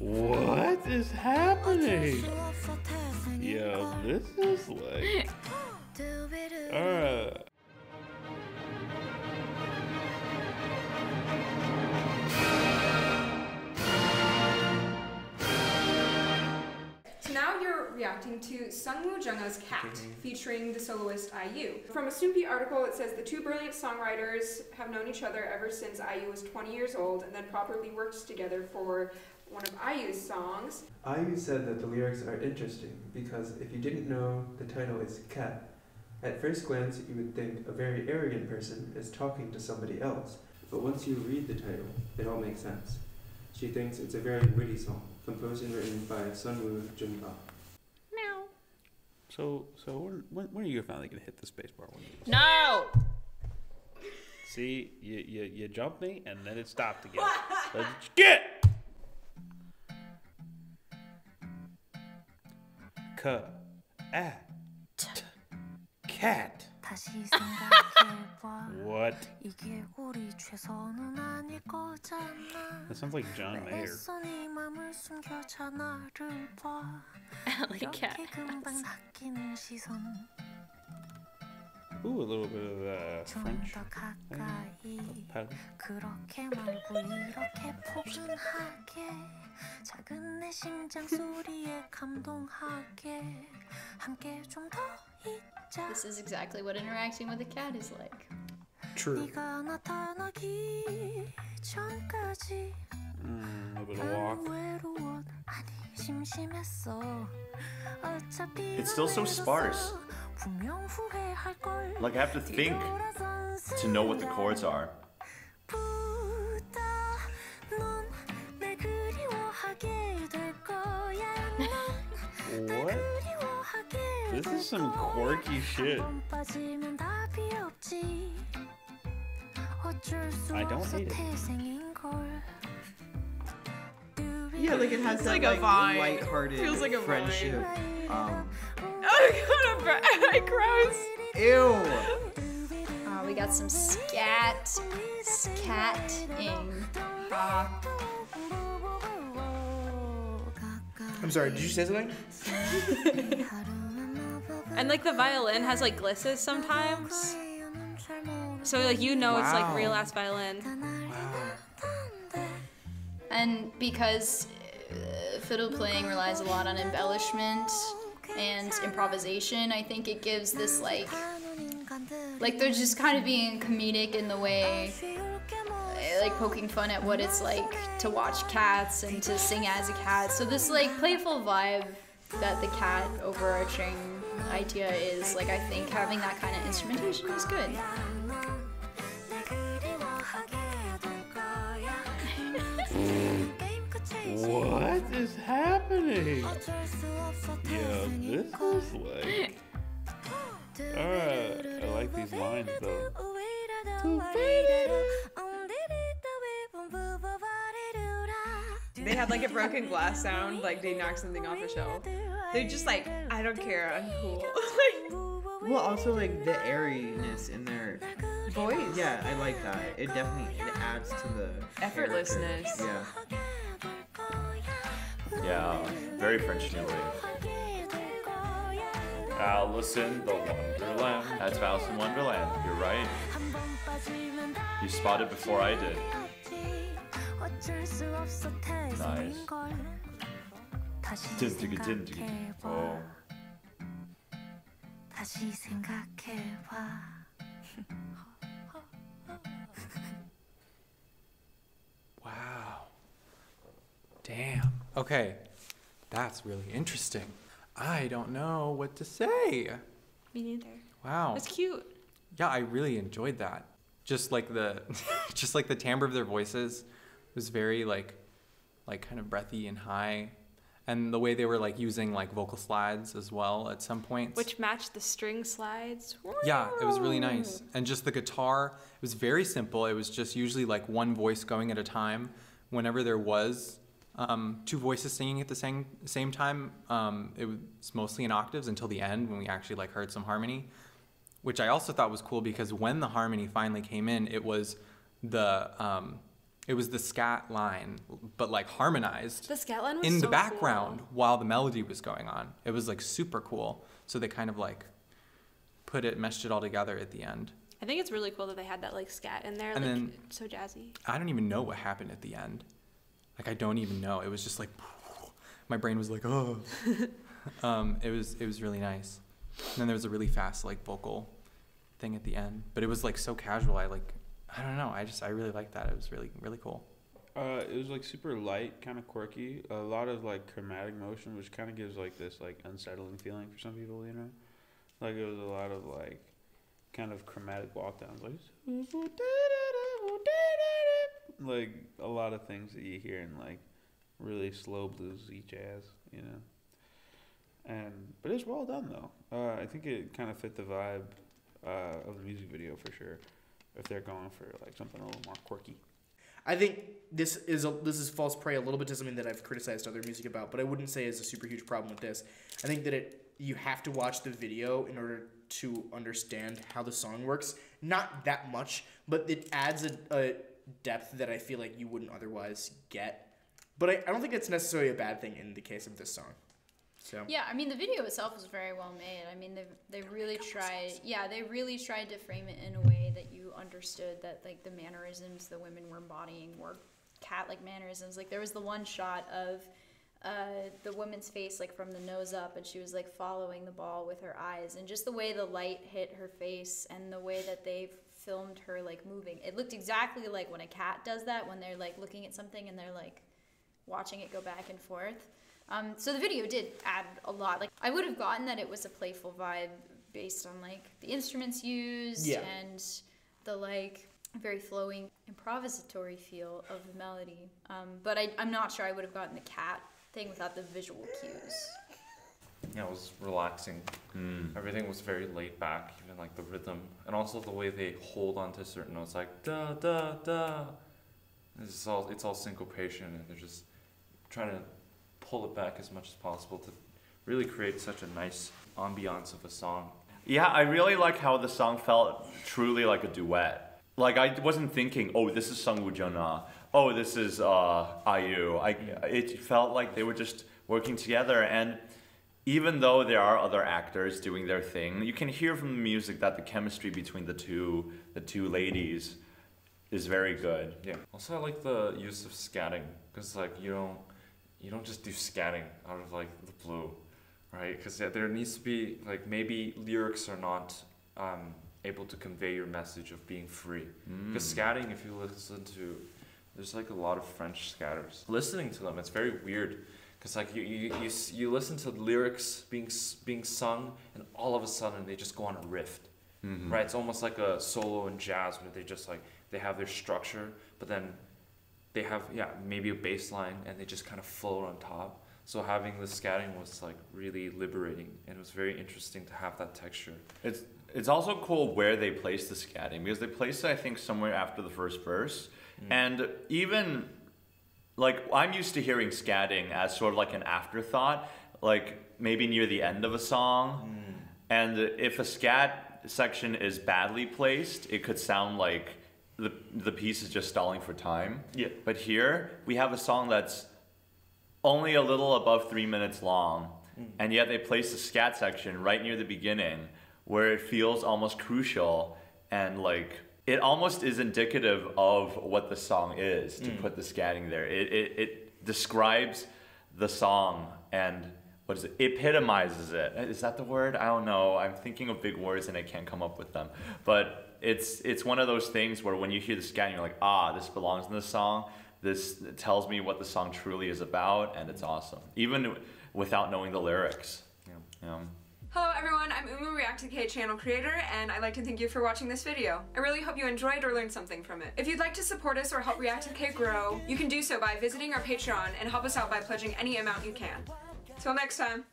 What is happening? Yo, this is like... So now you're reacting to Sunwoo Jung's Cat, featuring the soloist IU. From a Snoopy article, it says the two brilliant songwriters have known each other ever since IU was 20 years old and then properly worked together for one of IU's songs. IU said that the lyrics are interesting because if you didn't know, the title is Cat. At first glance, you would think a very arrogant person is talking to somebody else, but once you read the title, it all makes sense. She thinks it's a very witty song, composed and written by Sunwoo Jung. Meow. So when are you finally gonna hit the space bar? No! See, you jumped me and then it stopped again. Let's get! Cat. What? That sounds like John Mayer. Like cat. Ooh, a little bit of French. This is exactly what interacting with a cat is like. True. A little bit of walk. It's still so sparse. Like I have to think to know what the chords are. What? This is some quirky shit. I don't hate it. Yeah, like it has that like a vibe. lighthearted Feels like a friendship. Oh god, gross. Ew. We got some scatting. I'm sorry, did you say something? And like the violin has like glisses sometimes. So like you know it's like real ass violin. And because fiddle playing relies a lot on embellishment and improvisation, I think it gives this like they're just kind of being comedic in the way, like poking fun at what it's like to watch cats and to sing as a cat. So this like playful vibe that the cat overarching idea is, like, I think having that kind of instrumentation is good. What is happening? Yo, this is like... Alright, I like these lines though. They had like a broken glass sound, like they knocked something off a shelf. They're just like, I don't care, I'm cool. Well, also like the airiness in their Voice. Yeah, I like that. It definitely adds to the effortlessness. Character. Yeah. Yeah, very French New Wave. Alice in the Wonderland. That's Alice in Wonderland. You're right. You spotted before I did. Nice. Oh. Wow. Damn. Okay. That's really interesting. I don't know what to say. Me neither. Wow. It's cute. Yeah, I really enjoyed that. Just like the just like the timbre of their voices was very like kind of breathy and high. And the way they were like using like vocal slides as well at some points. Which matched the string slides. Yeah, it was really nice. And just the guitar, it was very simple. It was just usually like one voice going at a time. Whenever there was two voices singing at the same time, it was mostly in octaves until the end when we actually like heard some harmony, which I also thought was cool because when the harmony finally came in, it was the it was the scat line, but like harmonized The scat line was in so the background cool. while the melody was going on. It was like super cool. So they kind of like meshed it all together at the end. I think it's really cool that they had that like scat in there, And like then- so jazzy. I don't even know what happened at the end. Like, I don't even know. It was just like, my brain was like, oh. It was really nice. And then there was a really fast like vocal thing at the end, but it was like so casual. I don't know. I really liked that. It was really, really cool. It was like super light, kind of quirky. A lot of like chromatic motion, which kind of gives like this like unsettling feeling for some people, you know. Like it was a lot of like kind of chromatic walk downs, like a lot of things that you hear in like really slow bluesy jazz, you know. But it's well done though. I think it kind of fit the vibe of the music video for sure. If they're going for like something a little more quirky. I think this is false prey a little bit to something that I've criticized other music about, but I wouldn't say is a super huge problem with this. I think that you have to watch the video in order to understand how the song works. Not that much, but it adds a depth that I feel like you wouldn't otherwise get. But I don't think it's necessarily a bad thing in the case of this song. So. Yeah, I mean the video itself was very well made. I mean they really tried. Yeah, they really tried to frame it in a way that you understood that like the mannerisms the women were embodying were cat-like mannerisms. Like there was the one shot of the woman's face like from the nose up, and she was like following the ball with her eyes, and just the way the light hit her face and the way that they filmed her like moving. It looked exactly like when a cat does that, when they're like looking at something and they're like watching it go back and forth. So the video did add a lot. Like I would have gotten that it was a playful vibe based on like the instruments used and the like very flowing improvisatory feel of the melody. But I'm not sure I would have gotten the cat thing without the visual cues. Yeah, it was relaxing. Everything was very laid back, even like the rhythm, and also the way they hold on to certain notes, like da da da. It's all syncopation, and they're just trying to pull it back as much as possible to really create such a nice ambiance of a song. Yeah, I really like how the song felt truly like a duet. Like I wasn't thinking, oh, this is Sunwoo Jung, oh, this is IU. It felt like they were just working together, and even though there are other actors doing their thing, you can hear from the music that the chemistry between the two ladies is very good. Yeah. Also, I like the use of scatting, because like you don't just do scatting out of like the blue, right? Because there needs to be like maybe lyrics are not able to convey your message of being free. Because scatting, if you listen to, there's like a lot of French scatters. Listening to them, it's very weird. Because like you listen to lyrics being sung, and all of a sudden they just go on a riff, right? It's almost like a solo in jazz where they just like they have their structure, but then they have maybe a bass line, and they just kind of float on top. So having the scatting was like really liberating, and it was very interesting to have that texture. It's also cool where they place the scatting, because they place it I think somewhere after the first verse, and even. Like, I'm used to hearing scatting as sort of like an afterthought, like maybe near the end of a song. And if a scat section is badly placed, it could sound like the piece is just stalling for time. Yeah. But here, we have a song that's only a little above 3 minutes long, and yet they place the scat section right near the beginning, where it feels almost crucial, and like... It almost is indicative of what the song is to put the scatting there. It describes the song and what is it? Epitomizes it. Is that the word? I don't know. I'm thinking of big words and I can't come up with them. But it's one of those things where when you hear the scatting, you're like, this belongs in the song. This tells me what the song truly is about, and it's awesome, even without knowing the lyrics. Yeah. Hello everyone, I'm ReacttotheK channel creator, and I'd like to thank you for watching this video. I really hope you enjoyed or learned something from it. If you'd like to support us or help ReacttotheK grow, you can do so by visiting our Patreon and help us out by pledging any amount you can. Till next time.